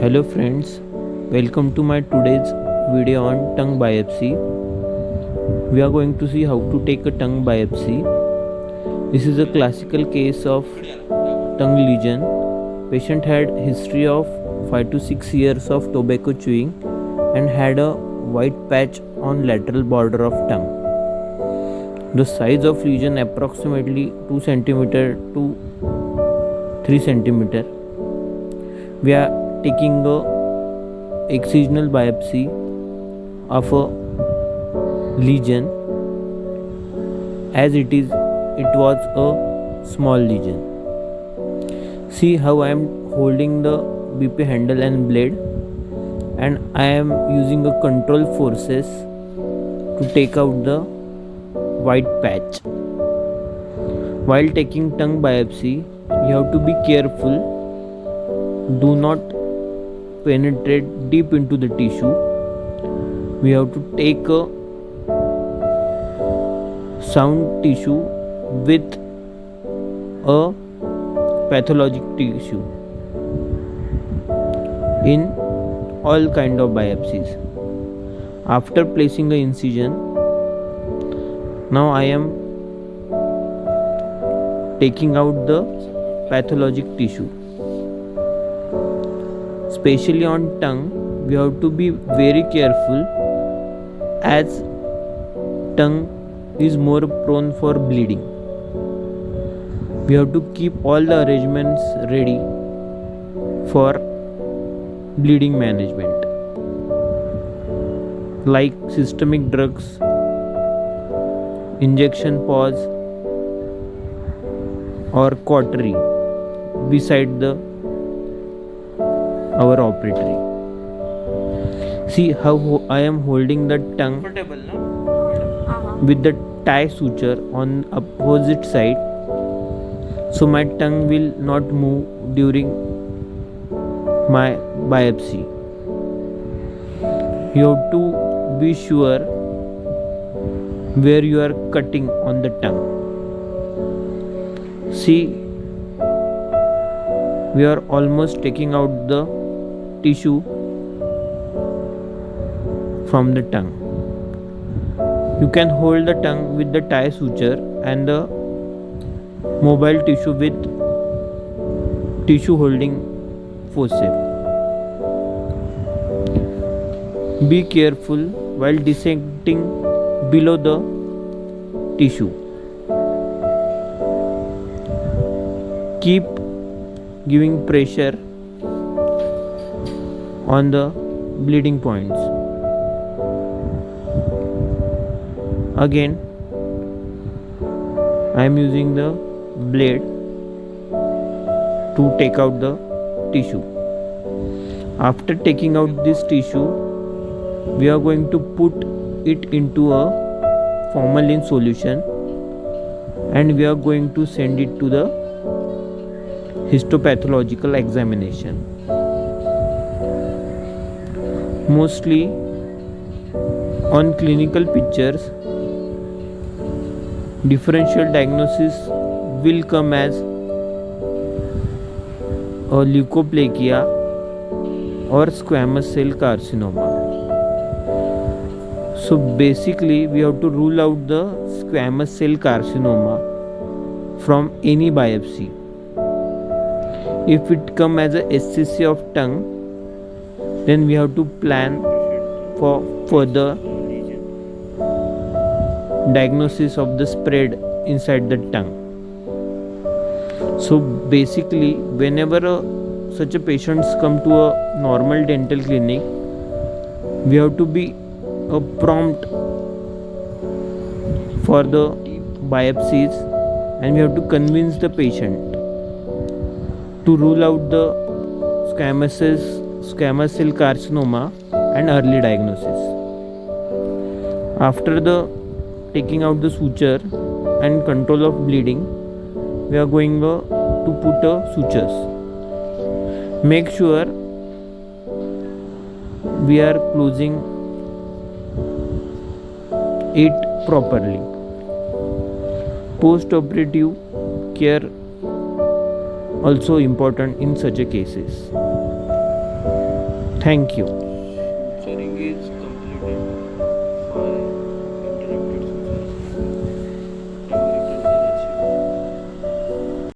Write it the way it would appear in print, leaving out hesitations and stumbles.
Hello friends, welcome to my today's video on tongue biopsy. We are going to see how to take a tongue biopsy. This is a classical case of tongue lesion. Patient had history of 5 to 6 years of tobacco chewing and had a white patch on lateral border of tongue. The size of lesion approximately 2 cm to 3 cm. We are taking a excisional biopsy of a lesion as it was a small lesion. See how I am holding the BP handle and blade, and I am using a control forces to take out the white patch. While taking tongue biopsy, you have to be careful. Do not penetrate deep into the tissue. We have to take a sound tissue with a pathologic tissue in all kind of biopsies. After placing the incision, now I am taking out the pathologic tissue. Especially on tongue, we have to be very careful as tongue is more prone for bleeding. We have to keep all the arrangements ready for bleeding management, like systemic drugs, injection pause or cautery beside the our operatory. See how I am holding the tongue with the tie suture on opposite side, so my tongue will not move during my biopsy. You have to be sure where you are cutting on the tongue. See, we are almost taking out the tissue from the tongue. You can hold the tongue with the tie suture and the mobile tissue with tissue holding forceps. Be careful while dissecting below the tissue. Keep giving pressure on the bleeding points. Again, I am using the blade to take out the tissue. After taking out this tissue, we are going to put it into a formalin solution and we are going to send it to the histopathological examination. Mostly on clinical pictures, differential diagnosis will come as a leukoplakia or squamous cell carcinoma. So basically we have to rule out the squamous cell carcinoma from any biopsy. If it come as a SCC of tongue, then we have to plan for further diagnosis of the spread inside the tongue. So basically, whenever such a patients come to a normal dental clinic, we have to be prompt for the biopsies and we have to convince the patient to rule out the squamous cell carcinoma and early diagnosis. After the taking out the suture and control of bleeding, we are going to put sutures. Make sure we are closing it properly. Post-operative care also important in such a cases. Thank you. Sharing is completed. Bye.